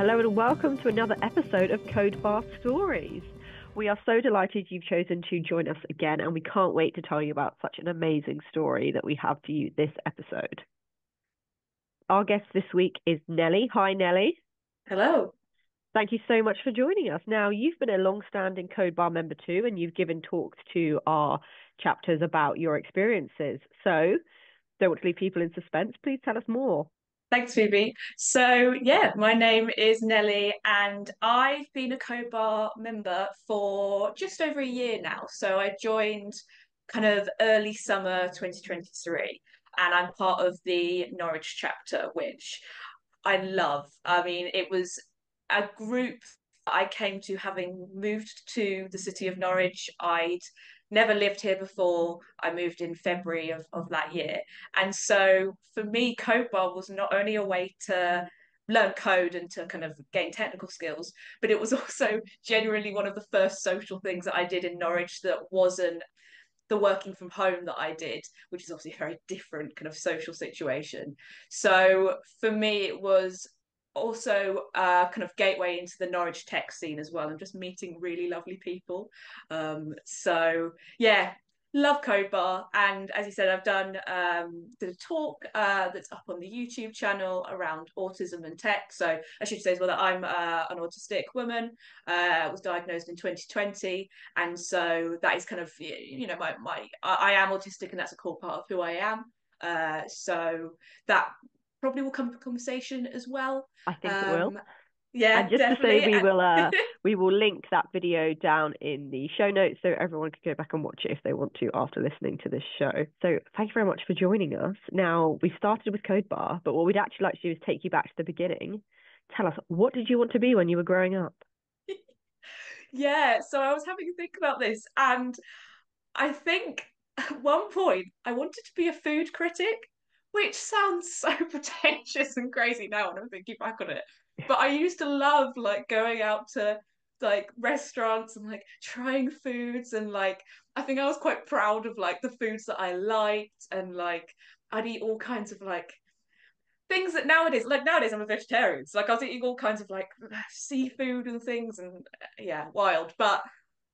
Hello and welcome to another episode of Codebar Stories. We are so delighted you've chosen to join us again, and we can't wait to tell you about such an amazing story that we have for you this episode. Our guest this week is Nellie. Hi, Nellie. Hello. Thank you so much for joining us. Now, you've been a long-standing Codebar member too, and you've given talks to our chapters about your experiences. So, don't want to leave people in suspense. Please tell us more. Thanks, Phoebe. So, yeah, my name is Nellie, and I've been a CodeBar member for just over a year now. So, I joined kind of early summer 2023, and I'm part of the Norwich chapter, which I love. I mean, it was a group I came to having moved to the city of Norwich. I'd never lived here before. I moved in February of that year. And so for me, Code Bar was not only a way to learn code and to kind of gain technical skills, but it was also genuinely one of the first social things that I did in Norwich that wasn't the working from home that I did, which is obviously a very different kind of social situation. So for me, it was also a kind of gateway into the Norwich tech scene as well, and just meeting really lovely people. So yeah, love Code Bar, and as you said, I've done the talk that's up on the YouTube channel around autism and tech. So I should say as well that I'm an autistic woman. Was diagnosed in 2020, and so that is kind of I am autistic, and that's a core part of who I am. So that probably will come for conversation as well. I think it will. Um, And yeah, just to say, definitely. we will link that video down in the show notes so everyone can go back and watch it if they want to after listening to this show. So thank you very much for joining us. Now, we started with Code Bar, but what we'd actually like to do is take you back to the beginning. Tell us, what did you want to be when you were growing up? Yeah, so I was having to think about this, and I think at one point I wanted to be a food critic, which sounds so pretentious and crazy now when I'm thinking back on it. But I used to love like going out to like restaurants and like trying foods, and like I think I was quite proud of like the foods that I liked, and like I'd eat all kinds of like things that nowadays I'm a vegetarian, so like I was eating all kinds of like seafood and things, and yeah, wild. But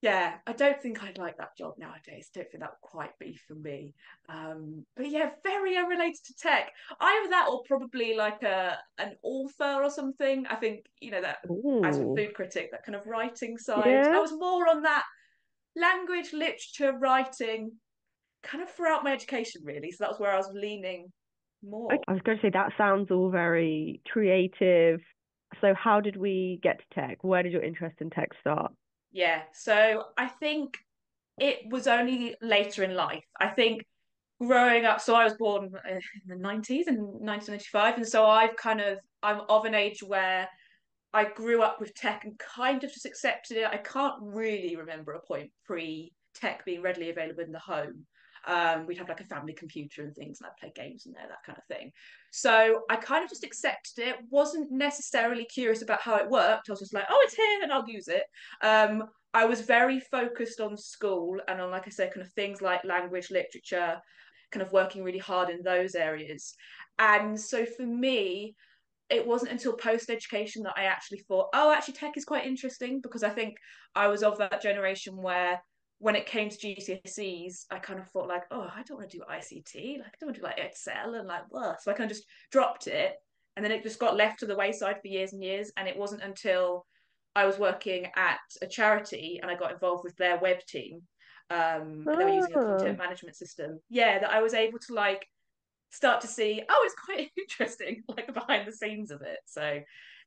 yeah, I don't think I'd like that job nowadays. Don't think that would quite be for me. But yeah, very unrelated to tech. Either that or probably like a an author or something. I think that as a Ooh, food critic, that kind of writing side. I yeah. was more on that language, literature, writing, kind of throughout my education really. So that was where I was leaning Okay. more. I was going to say that sounds all very creative. So how did we get to tech? Where did your interest in tech start? Yeah, so I think it was only later in life. I think growing up, so I was born in the 90s, in 1995, and so I'm of an age where I grew up with tech and kind of just accepted it. I can't really remember a point pre-tech being readily available in the home. We'd have like a family computer and things, and I'd play games in there, that kind of thing. So I kind of just accepted it, wasn't necessarily curious about how it worked. I was just like, oh, it's here and I'll use it. I was very focused on school and on, like I said, kind of things like language, literature, kind of working really hard in those areas. And so for me, it wasn't until post education that I actually thought, oh, actually, tech is quite interesting, because I think I was of that generation where when it came to GCSEs, I kind of thought like, oh, I don't want to do ICT, like I don't want to do like Excel and like what. So I kind of just dropped it, and then it just got left to the wayside for years and years. And it wasn't until I was working at a charity and I got involved with their web team. They were using a content Oh, management system. Yeah, that I was able to like start to see, oh, it's quite interesting, like the behind the scenes of it. So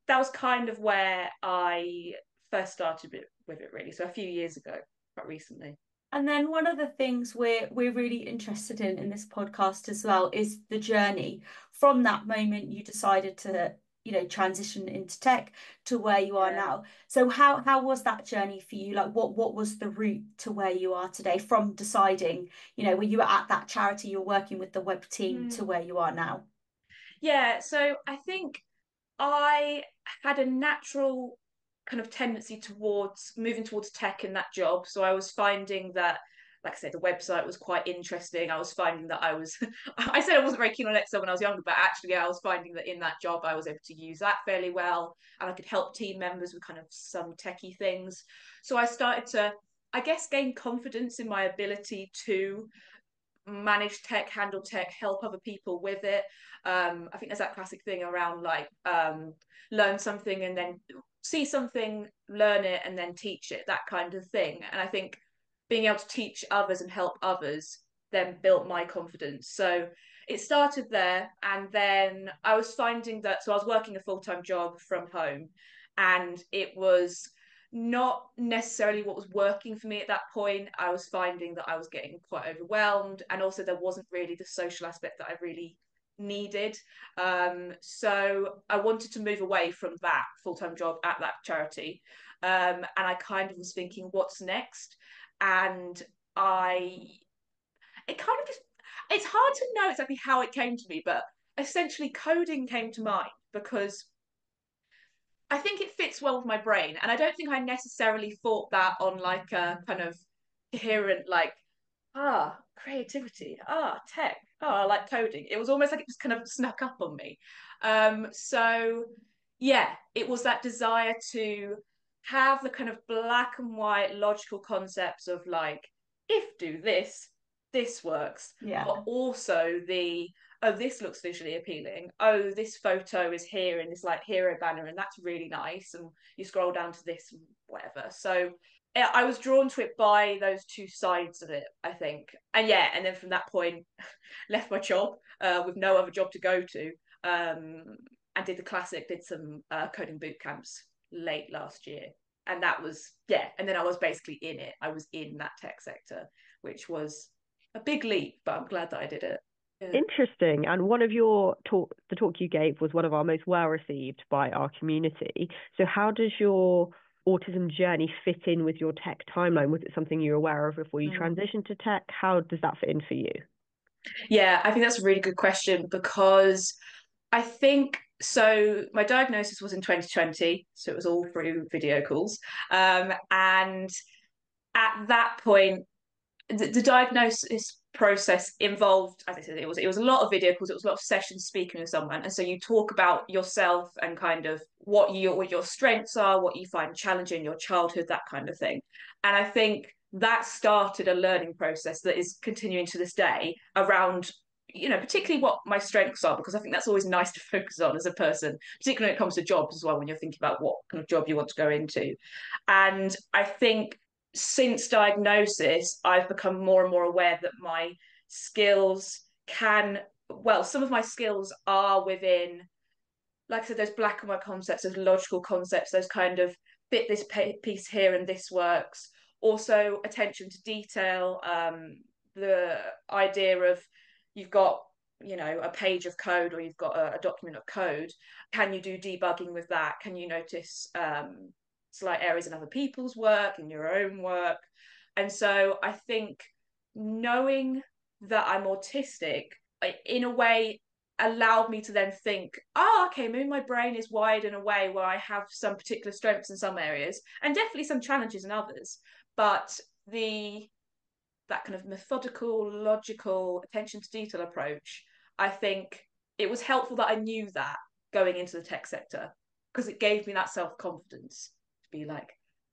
that was kind of where I first started with it, really. So a few years ago, quite recently. And then one of the things we're really interested in this podcast as well is the journey from that moment you decided to, transition into tech to where you are Yeah. now. So how was that journey for you? Like what was the route to where you are today from deciding, when you were at that charity, you're working with the web team to Mm. where you are now? Yeah. So I think I had a natural kind of tendency towards moving towards tech in that job. So I was finding that like I said, the website was quite interesting. I was finding that I said I wasn't very keen on Excel when I was younger, but actually I was finding that in that job I was able to use that fairly well, and I could help team members with kind of some techie things. So I started to, I guess, gain confidence in my ability to manage tech, handle tech, help other people with it. I think there's that classic thing around like learn something and then see something, learn it, and then teach it, that kind of thing. And I think being able to teach others and help others then built my confidence. So it started there, and then I was finding that, so I was working a full-time job from home, and it was not necessarily what was working for me at that point. I was finding that I was getting quite overwhelmed, and also there wasn't really the social aspect that I really needed. So I wanted to move away from that full-time job at that charity. And I kind of was thinking, what's next? And it kind of just, it's hard to know exactly how it came to me, but essentially coding came to mind because I think it fits well with my brain. And I don't think I necessarily thought that on like a kind of coherent, like, creativity, tech, I like coding. It was almost like it just kind of snuck up on me. So yeah, it was that desire to have the kind of black and white logical concepts of like, if do this, this works. Yeah. But also the, oh, this looks visually appealing. Oh, this photo is here in this like hero banner, and that's really nice. And you scroll down to this, whatever. So I was drawn to it by those two sides of it, I think. And yeah, and then from that point, left my job with no other job to go to, and did the classic, did some coding boot camps late last year. And that was, yeah, and then I was basically in it. I was in that tech sector, which was a big leap, but I'm glad that I did it. Yeah. Interesting. And one of your the talk you gave was one of our most well received by our community. So how does your autism journey fit in with your tech timeline? Was it something you were aware of before you transitioned to tech? How does that fit in for you? Yeah, I think that's a really good question, because I think, so my diagnosis was in 2020, so it was all through video calls. And at that point, the diagnosis process involved, as I said, it was a lot of video calls, it was a lot of sessions speaking with someone. And so you talk about yourself and kind of what your strengths are, what you find challenging in your childhood, that kind of thing. And I think that started a learning process that is continuing to this day around, you know, particularly what my strengths are, because I think that's always nice to focus on as a person, particularly when it comes to jobs as well, when you're thinking about what kind of job you want to go into. And I think since diagnosis, I've become more and more aware that my skills can, well, some of my skills are within, like I said, those black and white concepts, those logical concepts, those kind of fit this piece here and this works. Also, attention to detail, the idea of you've got, you know, a page of code, or you've got a document of code. Can you do debugging with that? Can you notice slight areas in other people's work, in your own work? And so I think knowing that I'm autistic, in a way, allowed me to then think, okay, maybe my brain is wired in a way where I have some particular strengths in some areas and definitely some challenges in others. But that kind of methodical, logical, attention to detail approach, I think it was helpful that I knew that going into the tech sector, because it gave me that self-confidence to be like,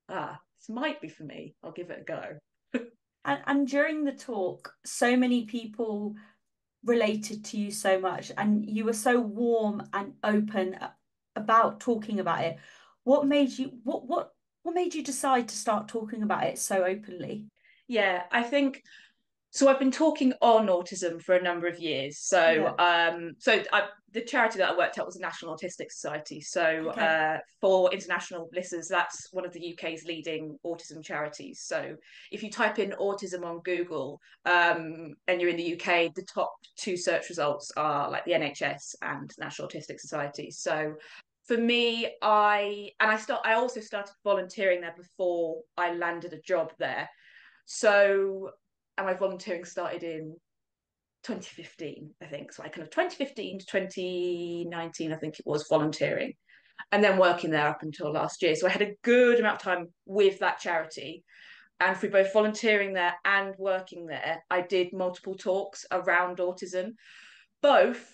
this might be for me. I'll give it a go. And during the talk, so many people related to you so much, and you were so warm and open about talking about it. What made you decide to start talking about it so openly? Yeah, I think so. I've been talking on autism for a number of years. So, the charity that I worked at was the National Autistic Society. So, Okay. For international listeners, that's one of the UK's leading autism charities. So, if you type in autism on Google, and you're in the UK, the top two search results are like the NHS and National Autistic Society. So, for me, I also started volunteering there before I landed a job there. So, and my volunteering started in 2015, I think. So I kind of 2015 to 2019, I think it was, volunteering, and then working there up until last year. So I had a good amount of time with that charity. And through both volunteering there and working there, I did multiple talks around autism, both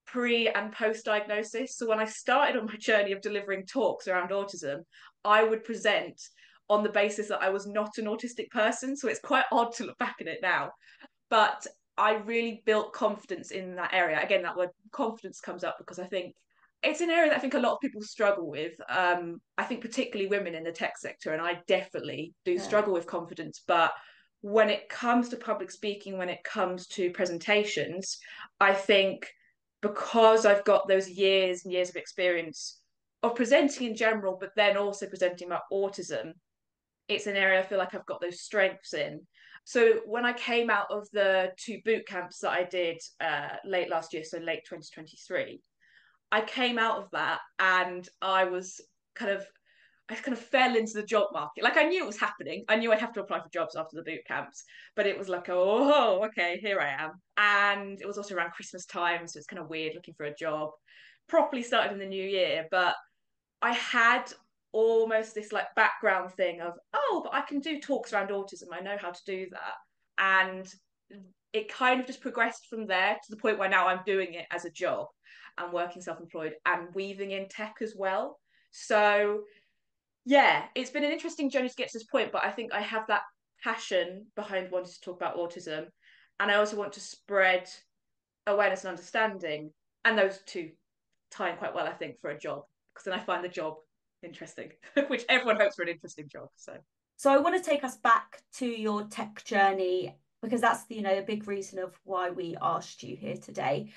pre and post diagnosis. So when I started on my journey of delivering talks around autism, I would present on the basis that I was not an autistic person. So it's quite odd to look back at it now. But I really built confidence in that area. Again, that word confidence comes up because I think it's an area that I think a lot of people struggle with. I think particularly women in the tech sector, and I definitely do struggle with confidence. But when it comes to public speaking, when it comes to presentations, I think because I've got those years and years of experience of presenting in general, but then also presenting about autism, it's an area I feel like I've got those strengths in. So when I came out of the 2 boot camps that I did late last year, so late 2023, I came out of that and I kind of fell into the job market. Like I knew it was happening. I knew I'd have to apply for jobs after the boot camps, but it was like, oh, okay, here I am. And it was also around Christmas time, so it's kind of weird looking for a job. Properly started in the new year, but I had almost this like background thing of, oh, but I can do talks around autism. I know how to do that. And it kind of just progressed from there to the point where now I'm doing it as a job and working self-employed and weaving in tech as well. So yeah, it's been an interesting journey to get to this point, but I think I have that passion behind wanting to talk about autism. And I also want to spread awareness and understanding. And those two tie in quite well, I think, for a job, because then I find the job interesting, which everyone hopes for an interesting job. So I want to take us back to your tech journey because that's the big reason of why we asked you here today.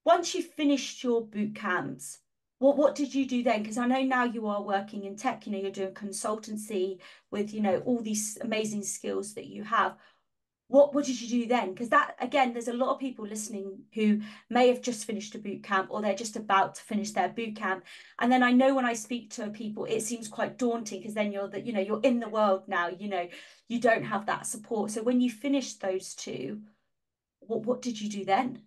Once you finished your boot camps, what did you do then? Because I know now you are working in tech, you're doing consultancy with, all these amazing skills that you have. What did you do then? Because that, again, there's a lot of people listening who may have just finished a boot camp or they're just about to finish their boot camp. And then I know when I speak to people, it seems quite daunting because then you're in the world now, you don't have that support. So when you finished those two, what did you do then?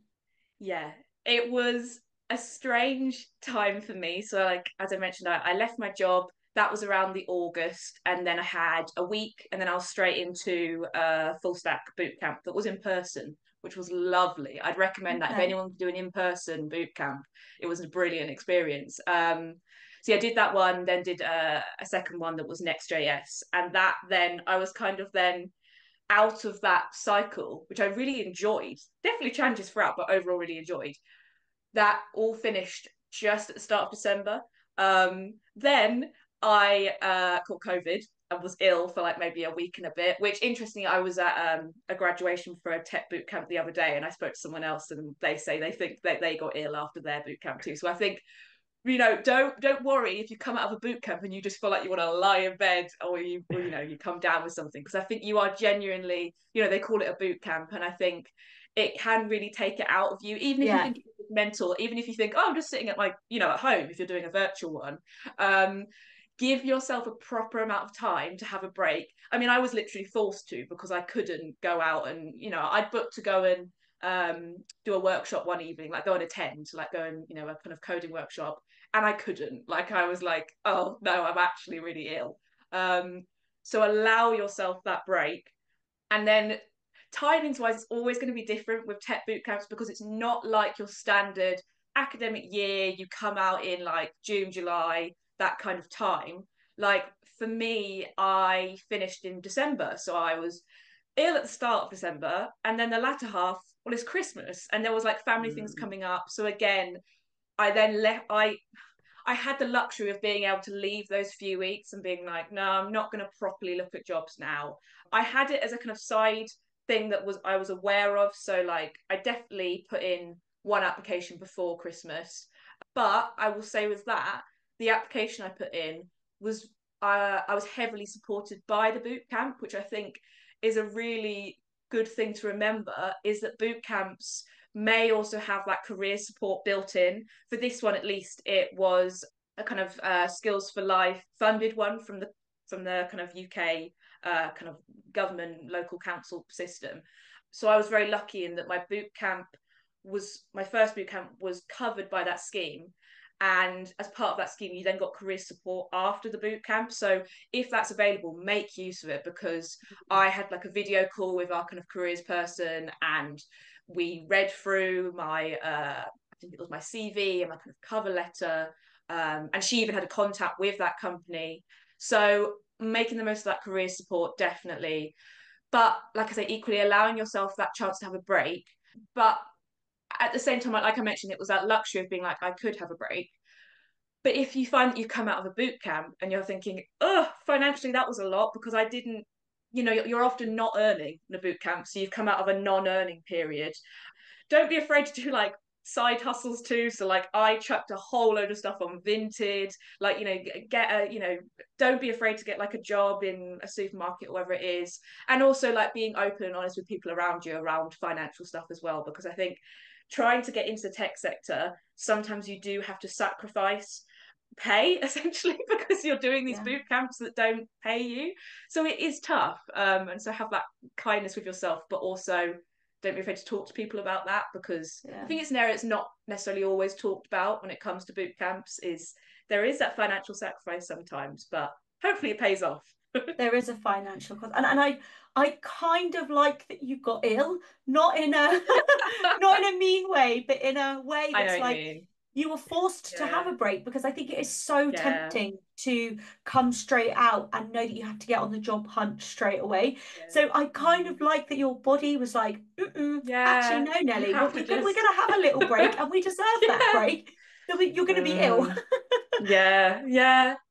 Yeah, it was a strange time for me. So, like, as I mentioned, I left my job. That was around the August, and then I had a week, and then I was straight into a full stack boot camp that was in person, which was lovely. I'd recommend that if anyone could do an in-person boot camp, it was a brilliant experience. So yeah, I did that one, then did a second one that was Next.js, and that then I was kind of then out of that cycle, which I really enjoyed. Definitely challenges throughout, but overall really enjoyed. That all finished just at the start of December. Then I caught COVID and was ill for like maybe a week and a bit, which interestingly, I was at a graduation for a tech boot camp the other day and I spoke to someone else and they say they think that they got ill after their boot camp too. So I think don't worry if you come out of a boot camp and you just feel like you want to lie in bed or you come down with something, because I think you are genuinely, they call it a boot camp, and I think it can really take it out of you, even if you think it's mental, even if you think, oh, I'm just sitting at my at home, if you're doing a virtual one. Give yourself a proper amount of time to have a break. I mean, I was literally forced to because I couldn't go out and I'd booked to go and do a workshop one evening, like go and attend, like go and a kind of coding workshop, and I couldn't. Like I was like, oh no, I'm actually really ill. So allow yourself that break. And then timings wise, it's always going to be different with tech boot camps because it's not like your standard academic year. You come out in like June, July, that kind of time. Like for me, I finished in December, so I was ill at the start of December, and then the latter half, well, it's Christmas, and there was like family things coming up. So again, I then left. I had the luxury of being able to leave those few weeks and being like, no, I'm not going to properly look at jobs now. I had it as a kind of side thing that I was aware of. So like, I definitely put in one application before Christmas, but I will say with that, the application I put in was I was heavily supported by the boot camp, which I think is a really good thing to remember, is that boot camps may also have that career support built in. For this one, at least, it was a kind of skills for life funded one from the kind of UK kind of government local council system. So I was very lucky in that my first boot camp was covered by that scheme. And as part of that scheme, you then got career support after the boot camp. So if that's available, make use of it, because I had like a video call with our kind of careers person, and we read through my I think it was my CV and my kind of cover letter. And she even had a contact with that company. So making the most of that career support, definitely. But like I say, equally allowing yourself that chance to have a break. But at the same time, like I mentioned, it was that luxury of being like, I could have a break. But if you find that you come out of a boot camp and you're thinking, oh, financially that was a lot because I didn't, you're often not earning in a boot camp. So you've come out of a non-earning period. Don't be afraid to do like side hustles too. So like I chucked a whole load of stuff on Vinted, like, get a, don't be afraid to get like a job in a supermarket or whatever it is. And also like being open and honest with people around you around financial stuff as well, because I think trying to get into the tech sector, sometimes you do have to sacrifice pay essentially because you're doing these boot camps that don't pay you. So it is tough. And so have that kindness with yourself, but also don't be afraid to talk to people about that, because I think it's an area that's not necessarily always talked about when it comes to boot camps. Is there is that financial sacrifice sometimes, but hopefully it pays off. There is a financial cost, and I kind of like that you got ill, not in a not in a mean way, but in a way that's like you were forced to have a break, because I think it is so tempting to come straight out and know that you have to get on the job hunt straight away. So I kind of like that your body was like, actually, no, Nellie, we're going to have a little break, and we deserve that break. You're going to be ill.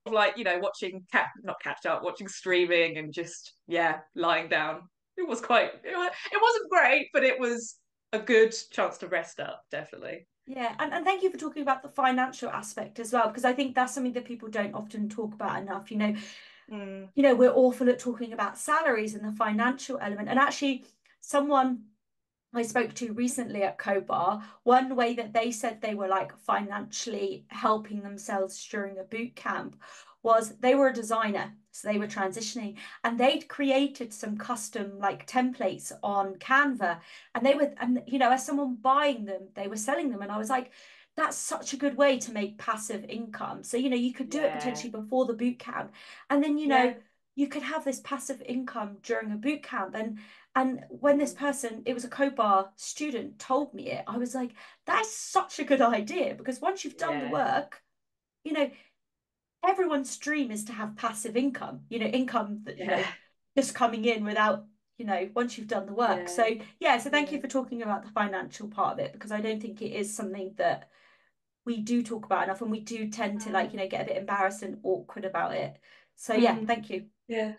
Like, watching not catch up, watching streaming and just lying down. It wasn't great, but it was a good chance to rest up, definitely. Yeah, and thank you for talking about the financial aspect as well, because I think that's something that people don't often talk about enough. We're awful at talking about salaries and the financial element. And actually, someone I spoke to recently at codebar, one way that they said they were like financially helping themselves during a boot camp was they were a designer. So they were transitioning, and they'd created some custom like templates on Canva, and as someone buying them, they were selling them. And I was like, that's such a good way to make passive income. So, you could do it potentially before the boot camp, and then, you could have this passive income during a boot camp. And when this person, it was a codebar student, told me it, I was like, that's such a good idea, because once you've done the work, everyone's dream is to have passive income, income that, just coming in without, once you've done the work. So thank you for talking about the financial part of it, because I don't think it is something that we do talk about enough, and we do tend to get a bit embarrassed and awkward about it. So thank you. Yeah.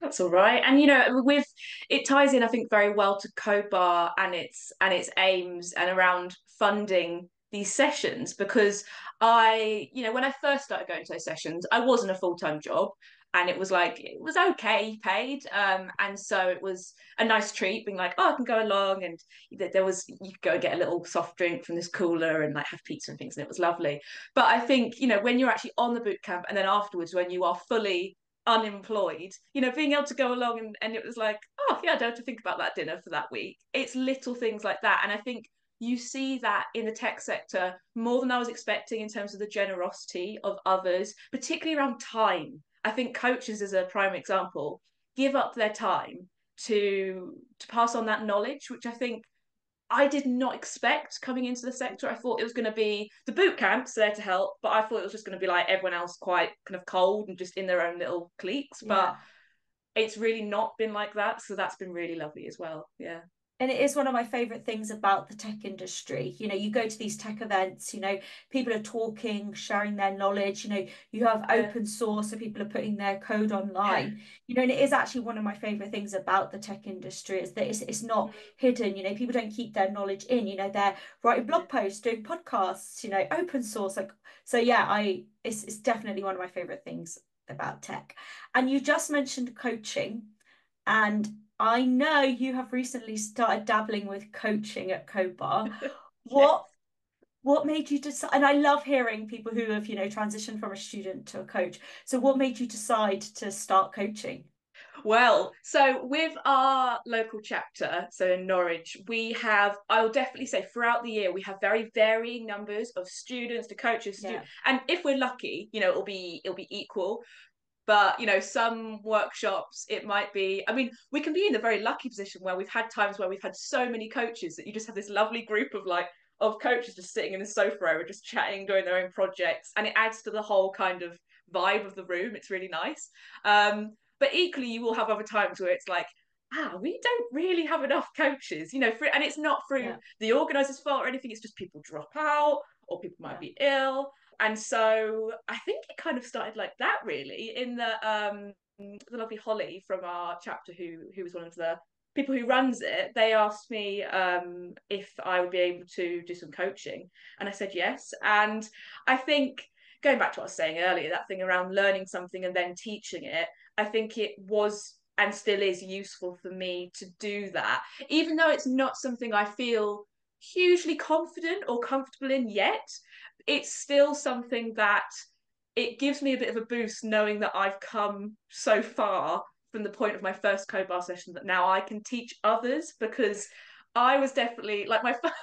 That's all right. And with it ties in, I think, very well to codebar and its aims and around funding these sessions, because when I first started going to those sessions, I wasn't a full-time job, and it was okay paid. And so it was a nice treat being like, oh, I can go along, and you could go and get a little soft drink from this cooler and like have pizza and things, and it was lovely. But I think, when you're actually on the boot camp and then afterwards when you are fully unemployed, being able to go along and it was like, oh yeah, I don't have to think about that dinner for that week. It's little things like that. And I think you see that in the tech sector more than I was expecting, in terms of the generosity of others, particularly around time. I think coaches, as a prime example, give up their time to pass on that knowledge, which I think I did not expect coming into the sector. I thought it was going to be the boot camps there to help, but I thought it was just going to be like everyone else, quite kind of cold and just in their own little cliques. But it's really not been like that. So that's been really lovely as well. Yeah. And it is one of my favorite things about the tech industry. You go to these tech events, people are talking, sharing their knowledge, you have open source, so people are putting their code online, and it is actually one of my favorite things about the tech industry, is that it's not hidden. People don't keep their knowledge in, they're writing blog posts, doing podcasts, open source. It's definitely one of my favorite things about tech. And you just mentioned coaching, and I know you have recently started dabbling with coaching at codebar. What made you decide? And I love hearing people who have, transitioned from a student to a coach. So what made you decide to start coaching? Well, so with our local chapter, so in Norwich, I will definitely say throughout the year, we have very varying numbers of students, the coaches, Yeah. and if we're lucky, it'll be equal. But some workshops, it might be, I mean, we can be in a very lucky position where we've had times where we've had so many coaches that you just have this lovely group of coaches just sitting in the sofa area, just chatting, doing their own projects, and it adds to the whole kind of vibe of the room. It's really nice. But equally, you will have other times where it's like, we don't really have enough coaches, and it's not through Yeah. the organizer's fault or anything. It's just people drop out or people might be ill. And so I think it kind of started like that, really, in the lovely Holly from our chapter, who was one of the people who runs it. They asked me if I would be able to do some coaching, and I said yes. And I think, going back to what I was saying earlier, that thing around learning something and then teaching it, I think it was and still is useful for me to do that, even though it's not something I feel hugely confident or comfortable in yet. It's still something that it gives me a bit of a boost knowing that I've come so far from the point of my first codebar session that now I can teach others, because I was definitely like my first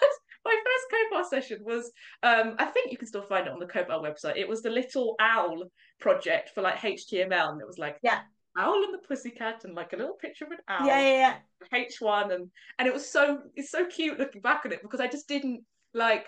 codebar session was I think you can still find it on the codebar website. It was the little owl project for like HTML, and it was like Yeah. owl and the pussycat and like a little picture of an Yeah. owl, Yeah. H1, and it's so cute looking back on it, because I just didn't like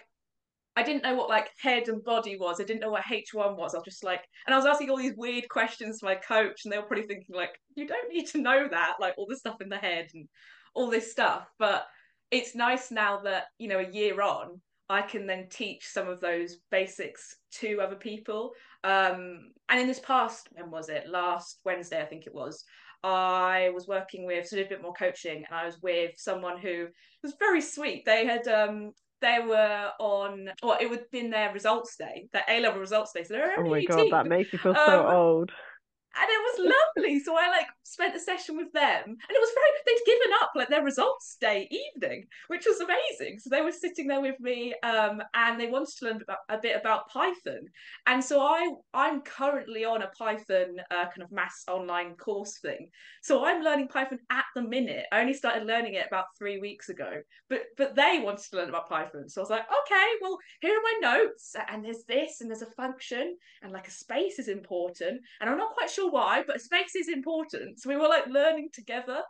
I didn't know what like head and body was. I didn't know what H1 was. I was just like, and I was asking all these weird questions to my coach, and they were probably thinking like, you don't need to know that, like all the stuff in the head and all this stuff. But it's nice now that, a year on, I can then teach some of those basics to other people. And in this past, when was it? Last Wednesday, I think it was. I was working with, so I did a bit more coaching, and I was with someone who was very sweet. They were on, or it would have been their results day, their A-level results day. So they're Oh my only God, 18. that makes me feel so old. And it was lovely. So I like spent the session with them, and it was they'd given up like their results day evening, which was amazing. So they were sitting there with me, and they wanted to learn a bit about Python. And so I'm currently on a Python kind of mass online course thing. So I'm learning Python at the minute. I only started learning it about 3 weeks ago, but they wanted to learn about Python. So I was like, okay, well, here are my notes, and there's this, and there's a function, and like a space is important, and I'm not quite sure why, but a space is important. So we were like learning together,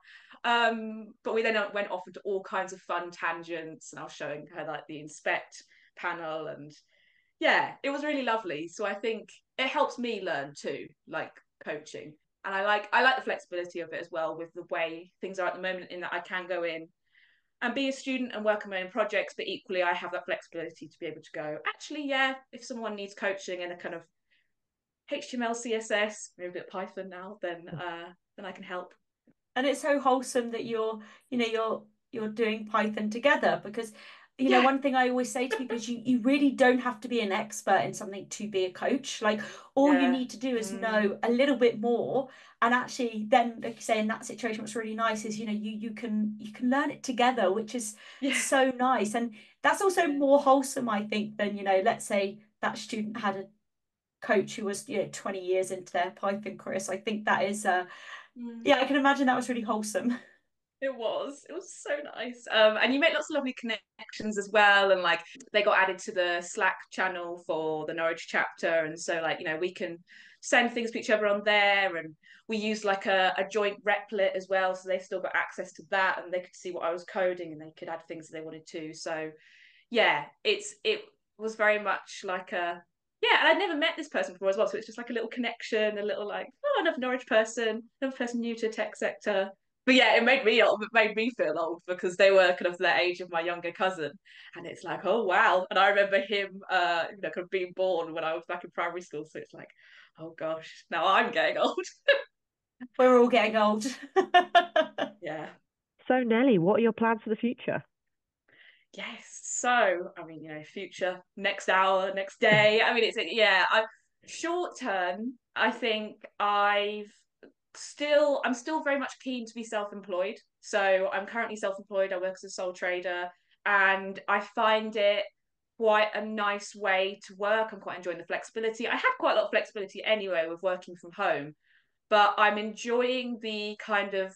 but we then went off into all kinds of fun tangents, and I was showing her like the inspect panel, and yeah, it was really lovely. So I think it helps me learn too, like coaching. And I like the flexibility of it as well, with the way things are at the moment, in that I can go in and be a student and work on my own projects, but equally I have that flexibility to be able to go, actually, yeah, if someone needs coaching in a kind of HTML, CSS, maybe a bit of Python now, then I can help. And it's so wholesome that you're doing Python together, because Yeah, one thing I always say to people is you really don't have to be an expert in something to be a coach. Like, all you yeah, need to do is know a little bit more, and actually then, like you say, in that situation, what's really nice is you can learn it together, which is yeah, so nice. And that's also yeah. more wholesome, I think, than let's say that student had a coach who was 20 years into their Python career. So I think that is Mm. yeah, I can imagine that was really wholesome. It was so nice. And you make lots of lovely connections as well. And like they got added to the Slack channel for the Norwich chapter. And so like, we can send things to each other on there. And we used like a joint replit as well. So they still got access to that, and they could see what I was coding, and they could add things they wanted to. So yeah, it was very much like a yeah, and I'd never met this person before as well. So it's just like a little connection, a little like, oh, another Norwich person, another person new to the tech sector. But yeah, it made me old. It made me feel old, because they were kind of the age of my younger cousin, and it's like, oh wow. And I remember him, kind of being born when I was back in primary school. So it's like, oh gosh, now I'm getting old. We're all getting old. Yeah. So, Nellie, what are your plans for the future? Yes. So, I mean, future, next hour, next day. I mean, short term, I think I'm still very much keen to be self-employed. So I'm currently self-employed. I work as a sole trader, and I find it quite a nice way to work. I'm quite enjoying the flexibility. I had quite a lot of flexibility anyway with working from home, but I'm enjoying the kind of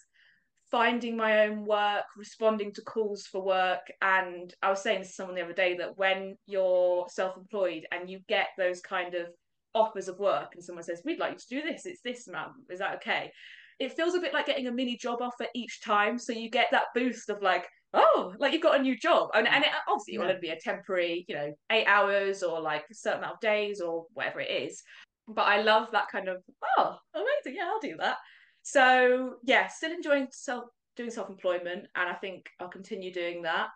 finding my own work, responding to calls for work. And I was saying to someone the other day that when you're self-employed and you get those kind of offers of work and someone says, we'd like you to do this, it's this amount, is that okay? It feels a bit like getting a mini job offer each time. So you get that boost of like, oh, like you've got a new job. And obviously it will only be a temporary, 8 hours or like a certain amount of days or whatever it is. But I love that kind of, oh, amazing. Yeah, I'll do that. So yeah, still enjoying doing self-employment, and I think I'll continue doing that.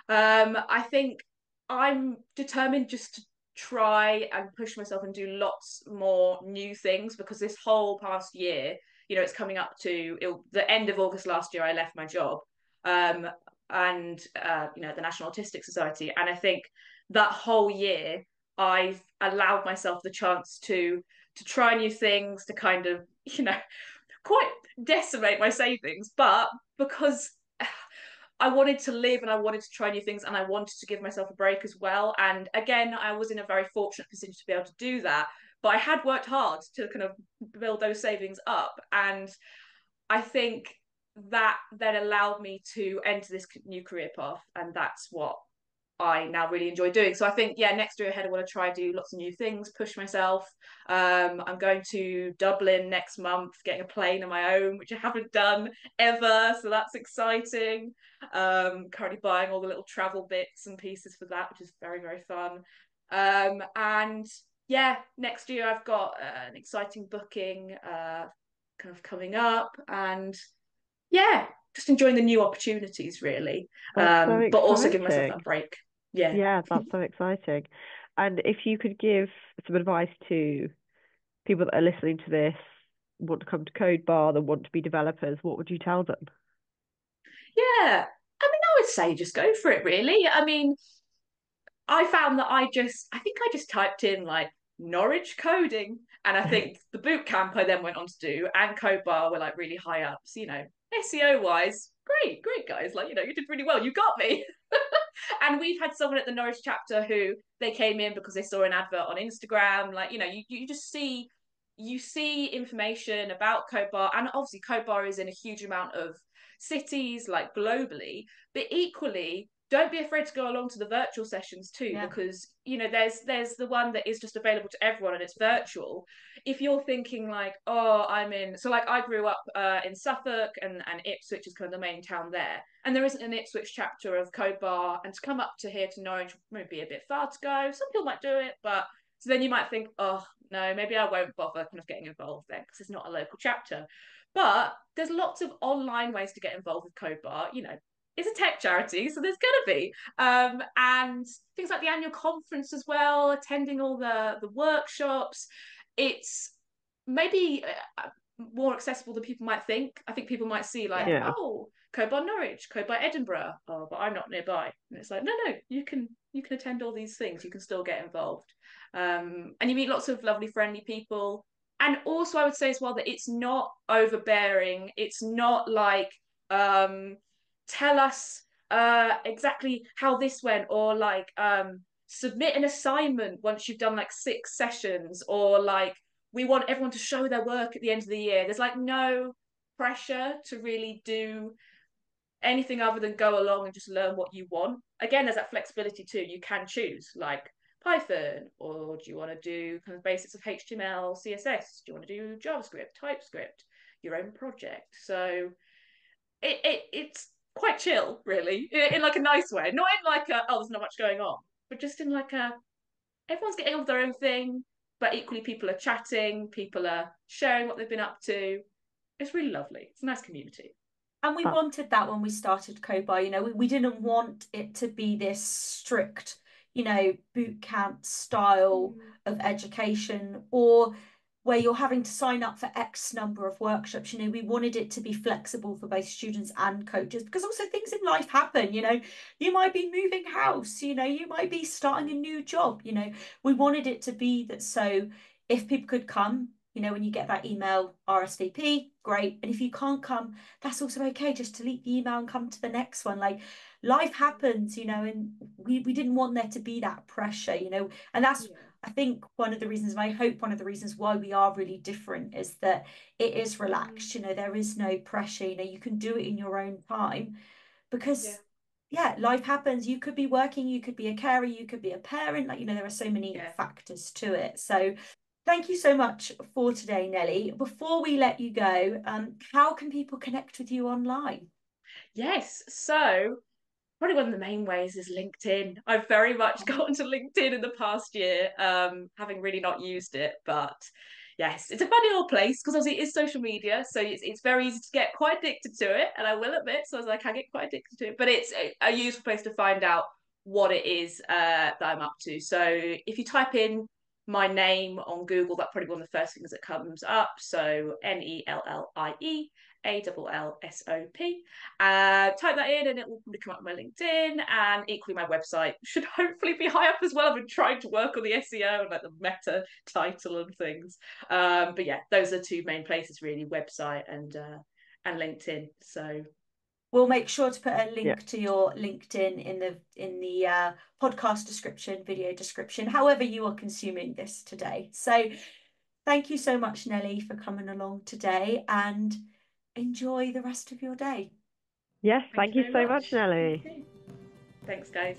I think I'm determined just to try and push myself and do lots more new things, because this whole past year, it's coming up to the end of August last year, I left my job, and the National Autistic Society, and I think that whole year I've allowed myself the chance to try new things, to kind of quite decimate my savings, but because I wanted to live and I wanted to try new things and I wanted to give myself a break as well. And again, I was in a very fortunate position to be able to do that, but I had worked hard to kind of build those savings up. And I think that then allowed me to enter this new career path, and that's what I now really enjoy doing. So I think, yeah, next year ahead, I want to try do lots of new things, push myself. I'm going to Dublin next month, getting a plane of my own, which I haven't done ever. So that's exciting. Currently buying all the little travel bits and pieces for that, which is very, very fun. And yeah, next year I've got an exciting booking kind of coming up. And yeah, just enjoying the new opportunities, really. That's so But also giving myself exciting. that break. Yeah. Yeah, that's so exciting. And if you could give some advice to people that are listening to this, want to come to Code Bar, that want to be developers, what would you tell them? Yeah. I mean, I would say just go for it, really. I mean, I found that I think I just typed in like Norwich coding. And I think the boot camp I then went on to do and Code Bar were like really high ups, SEO wise. Great guys. Like, you did really well. You got me. And we've had someone at the Norwich chapter who they came in because they saw an advert on Instagram. Like, you just see information about Codebar, and obviously Codebar is in a huge amount of cities, like globally, but equally don't be afraid to go along to the virtual sessions too, because there's the one that is just available to everyone and it's virtual. If you're thinking like, oh, like I grew up in Suffolk, and Ipswich is kind of the main town there, and there isn't an Ipswich chapter of Code Bar, and to come up to here to Norwich might be a bit far to go. Some people might do it, but so then you might think, oh no, maybe I won't bother kind of getting involved then because it's not a local chapter. But there's lots of online ways to get involved with Code Bar. It's a tech charity, so there's going to be. And things like the annual conference as well, attending all the workshops. It's maybe more accessible than people might think. I think people might see like, oh, Code Bar Norwich, Code Bar Edinburgh. Oh, but I'm not nearby. And it's like, no, you can attend all these things. You can still get involved. And you meet lots of lovely, friendly people. And also, I would say as well that it's not overbearing. It's not like, tell us exactly how this went, or like submit an assignment once you've done like 6 sessions, or like we want everyone to show their work at the end of the year. There's like no pressure to really do anything other than go along and just learn what you want. Again, there's that flexibility too. You can choose like Python, or do you want to do kind of basics of HTML, CSS? Do you want to do JavaScript, TypeScript, your own project? So it's quite chill, really, in like a nice way. Not in like oh, there's not much going on, but just in like everyone's getting on with their own thing, but equally people are chatting, people are sharing what they've been up to. It's really lovely. It's a nice community. And we wanted that when we started Codebar. We didn't want it to be this strict, boot camp style of education, or where you're having to sign up for X number of workshops. We wanted it to be flexible for both students and coaches, because also things in life happen. You might be moving house, you might be starting a new job. We wanted it to be that, so if people could come, when you get that email RSVP, great. And if you can't come, that's also okay. Just delete the email and come to the next one. Like, life happens, and we didn't want there to be that pressure, and that's I think one of the reasons, and I hope one of the reasons why we are really different is that it is relaxed. You know, there is no pressure. You know, you can do it in your own time because, yeah, life happens. You could be working, you could be a carer, you could be a parent. Like, you know, there are so many factors to it. So thank you so much for today, Nellie. Before we let you go, how can people connect with you online? Yes, so probably one of the main ways is LinkedIn. I've very much gotten to LinkedIn in the past year, having really not used it. But yes, it's a funny old place because obviously it is social media, so it's very easy to get quite addicted to it. And I will admit, so I can get quite addicted to it. But it's a useful place to find out what it is that I'm up to. So if you type in my name on Google, that's probably one of the first things that comes up. So Nellie Allsop. Type that in and it will probably come up on my LinkedIn, and equally my website should hopefully be high up as well. I've been trying to work on the SEO and like the meta title and things. But yeah, those are two main places really, website and LinkedIn. So we'll make sure to put a link to your LinkedIn in the podcast description, video description, however you are consuming this today. So thank you so much, Nellie, for coming along today, and enjoy the rest of your day. Yes, thank you so much, Nellie. Thanks, guys.